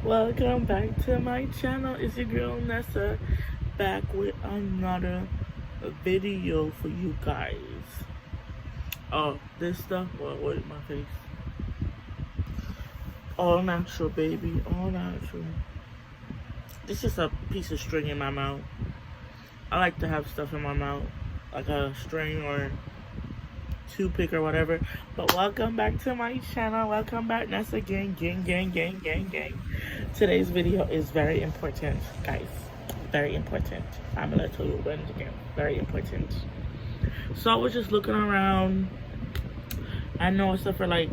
Welcome back to my channel. It's your girl Nessa, back with another video for you guys. Oh, this stuff, what my face? All natural, baby, all natural. This is a piece of string in my mouth. I like to have stuff in my mouth, like a string or toothpick or whatever. But welcome back to my channel. Welcome back, Nessa gang. Today's video is very important, guys. Very important. I'm gonna tell you when again. Very important. So I was just looking around. I know stuff for like,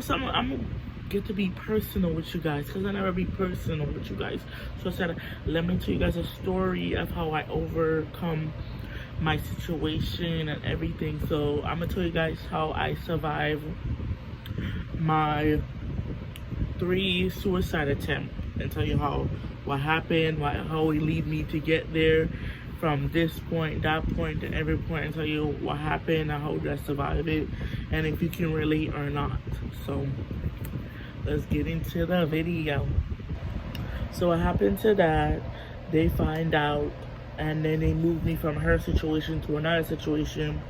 some I'm gonna get to be personal with you guys because I never be personal with you guys. So I said, let me tell you guys a story of how I overcome my situation and everything. So I'm gonna tell you guys how I survived my 3 suicide attempts and tell you what happened, how it lead me to get there from this point, that point, and every point, and tell you what happened and how I survived it and if you can relate or not. So let's get into the video. So what happened to that, they find out and then they moved me from her situation to another situation.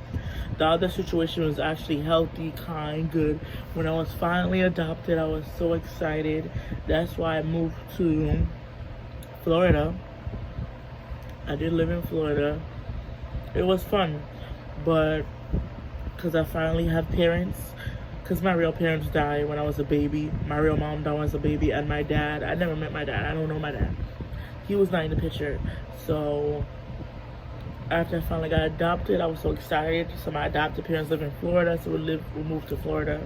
The other situation was actually healthy, kind, good. When I was finally adopted, I was so excited. That's why I moved to Florida. I did live in Florida. It was fun, but because I finally have parents, because my real parents died when I was a baby. My real mom died when I was a baby, and my dad, I never met my dad. I don't know my dad. He was not in the picture. So after I finally got adopted, I was so excited. So my adopted parents live in Florida, so we moved to Florida.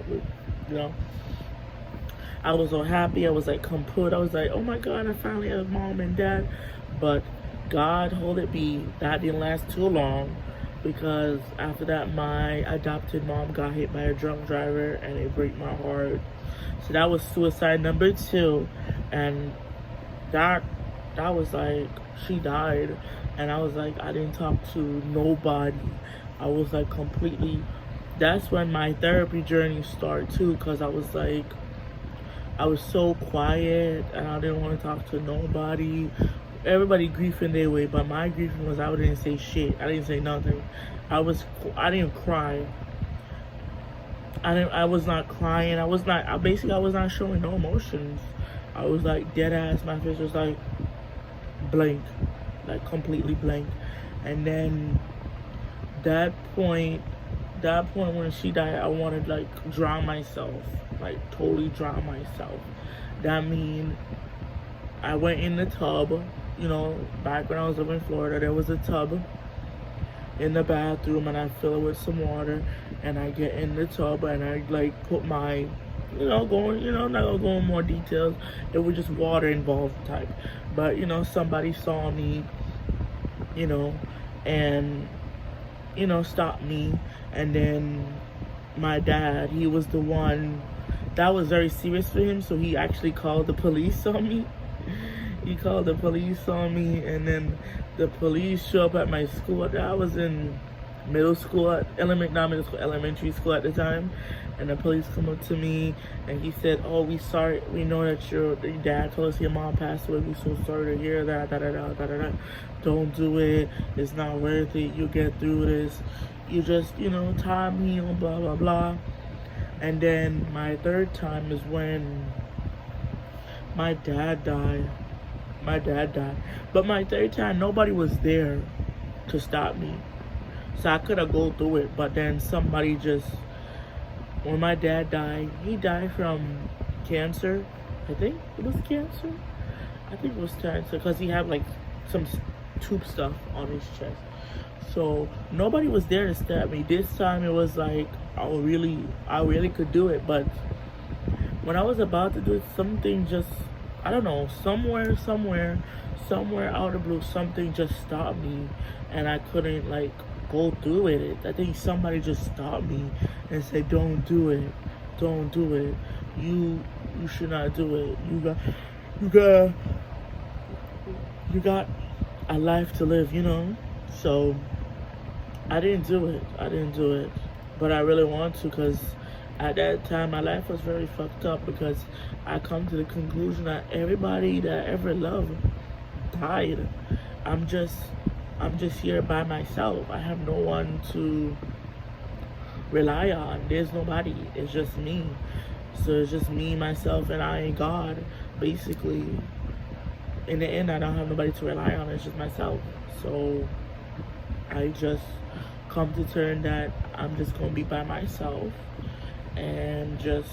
I was so happy. I was like kaput. I was like, oh my God, I finally have mom and dad. But God hold it be, that didn't last too long, because after that my adopted mom got hit by a drunk driver and it broke my heart. So that was suicide number 2, and that was like, she died, and I was like, I didn't talk to nobody. I was like completely, that's when my therapy journey started too, because I was like, I was so quiet and I didn't want to talk to nobody. Everybody grieving their way, but my grieving was I didn't say shit. I didn't say nothing. I didn't cry. I was not crying. I was not showing no emotions. I was like dead ass. My face was like blank, like completely blank. And then that point when she died, I wanted like drown myself, like totally drown myself. That mean I went in the tub. Back when I was living in Florida, there was a tub in the bathroom, and I fill it with some water, and I get in the tub and I like put my, not gonna go in more details. It was just water involved type. But somebody saw me, and stopped me. And then my dad, he was the one that was very serious for him, so he actually called the police on me. He called the police on me, and then the police show up at my school. I was in elementary school at the time, and the police come up to me and he said, oh, we know that your dad told us your mom passed away. We're so sorry to hear that. Don't do it. It's not worth it. You'll get through this. You just, time heal, blah blah blah. And then my 3rd time is when my dad died. But my 3rd time, nobody was there to stop me. So I could have go through it, but then somebody when my dad died, he died from cancer. I think it was cancer. Because he had like some tube stuff on his chest. So nobody was there to stab me. This time it was like, I really could do it. But when I was about to do it, something just, I don't know, somewhere out of the blue, something just stopped me, and I couldn't like go through with it. I think somebody just stopped me and said, don't do it. You should not do it. You got a life to live, So I didn't do it. But I really want to, because At that time, my life was very fucked up because I come to the conclusion that everybody that I ever loved died. I'm just I'm just here by myself. I have no one to rely on. There's nobody. It's just me. So it's just me, myself, and I and God. Basically, in the end, I don't have nobody to rely on. It's just myself. So I just come to term that I'm just gonna be by myself, and just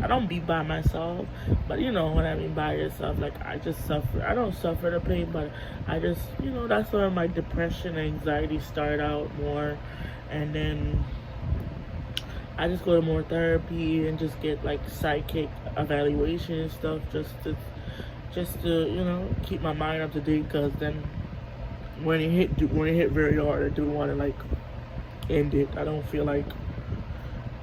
I don't be by myself, but you know what I mean by yourself. Like I just suffer. I don't suffer the pain, but I just that's where my depression and anxiety start out more, and then I just go to more therapy and just get like psychic evaluation and stuff just to keep my mind up to date. Because then when it hit very hard, I do want to like end it. I don't feel like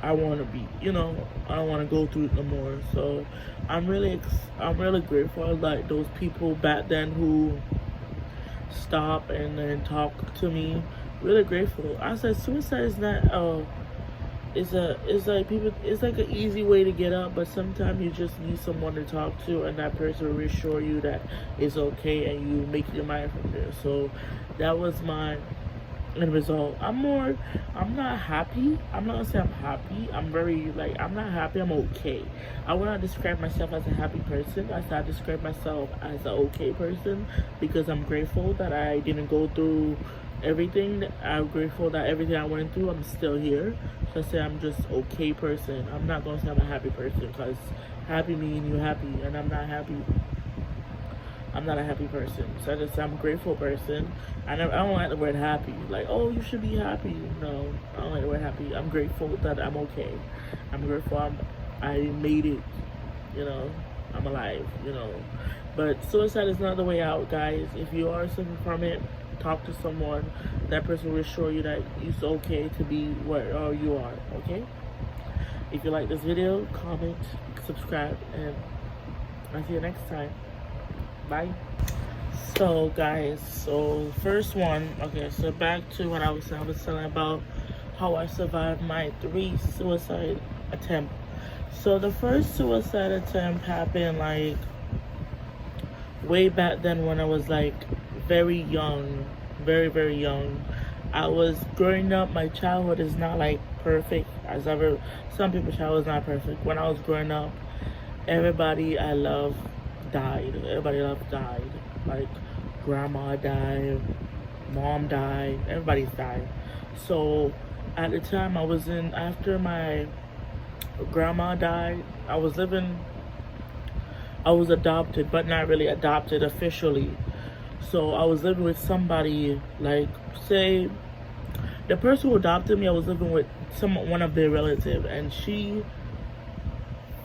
I want to be, I don't want to go through it no more. So I'm really grateful that those people back then who stop and then talk to me. Really grateful. I said suicide is not it's like an easy way to get up, but sometimes you just need someone to talk to, and that person will reassure you that it's okay, and you make your mind from there. So that was my end result. I'm not happy. I'm not gonna say I'm happy. I'm not happy. I'm okay. I would not describe myself as a happy person. I describe myself as an okay person because I'm grateful that I didn't go through everything. I'm grateful that everything I went through, I'm still here. So I say I'm just okay person. I'm not gonna say I'm a happy person because happy means you're happy, and I'm not happy. I'm not a happy person. So I just say I'm a grateful person. I don't like the word happy. Like, oh, you should be happy. No, I don't like the word happy. I'm grateful that I'm okay. I'm grateful I made it. I'm alive. But suicide is not the way out, guys. If you are suffering from it, talk to someone. That person will assure you that it's okay to be where you are. Okay. If you like this video, comment, subscribe, and I'll see you next time. Bye. So guys, first one, okay, so back to what I was telling about how I survived my 3 suicide attempts. So the first suicide attempt happened like way back then when I was like very young, very young. I was growing up. My childhood is not like perfect as ever. Some people's childhood is not perfect. When I was growing up, everybody I love died. Everybody I love died. Like grandma died, mom died, everybody's died. So at the time after my grandma died, I was adopted, but not really adopted officially. So I was living with somebody, like say the person who adopted me, I was living with one of their relatives, and she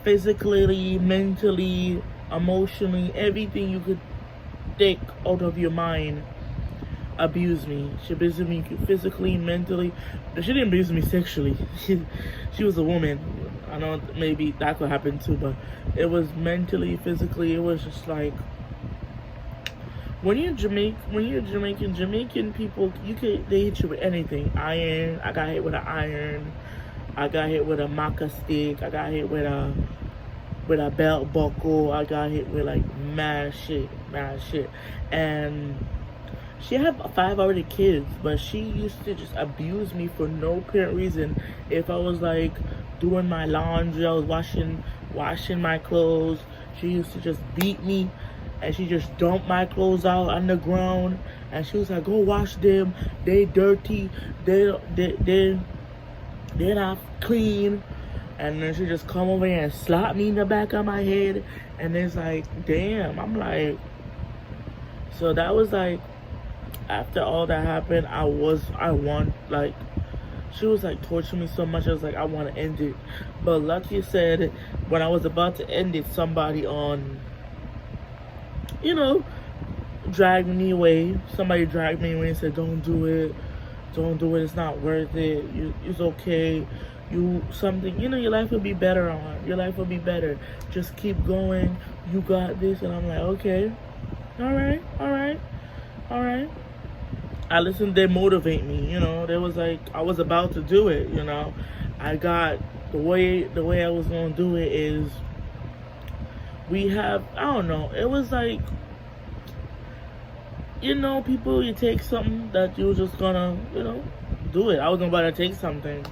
physically, mentally, emotionally, everything you could think out of your mind, abused me. She abused me physically, mentally, but she didn't abuse me sexually. She was a woman. I know maybe that could happen too, but it was mentally, physically. It was just like when you're Jamaican people, they hit you with anything. Iron. I got hit with an iron. I got hit with a maca stick. I got hit with a belt buckle. I got hit with like mad shit. And she had 5 already kids, but she used to just abuse me for no apparent reason. If I was like doing my laundry, I was washing my clothes, she used to just beat me, and she just dumped my clothes out on the ground, and she was like, go wash them, they dirty, they're not clean. And then she just come over here and slap me in the back of my head, and it's like, damn. I'm like, so that was like, after all that happened, she was like torturing me so much. I was like, I want to end it. But Lucky said, when I was about to end it, somebody dragged me away. Somebody dragged me away and said, don't do it, it's not worth it, it's okay. Your life will be better your life will be better. Just keep going. You got this. And I'm like, okay. All right. I listened, they motivate me, they was like, I was about to do it, I got the way I was gonna do it is we have, I don't know, it was like, people, you take something that you were just gonna, do it. I wasn't about to take something.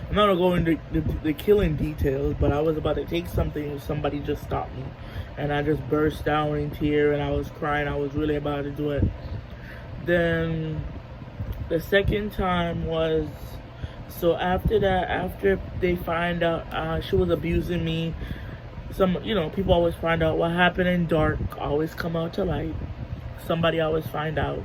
I'm not gonna go into the killing details, but I was about to take something and somebody just stopped me. And I just burst down in tears and I was crying. I was really about to do it. Then the second time was, so after that, after they find out she was abusing me, people always find out what happened in dark, always come out to light. Somebody always find out.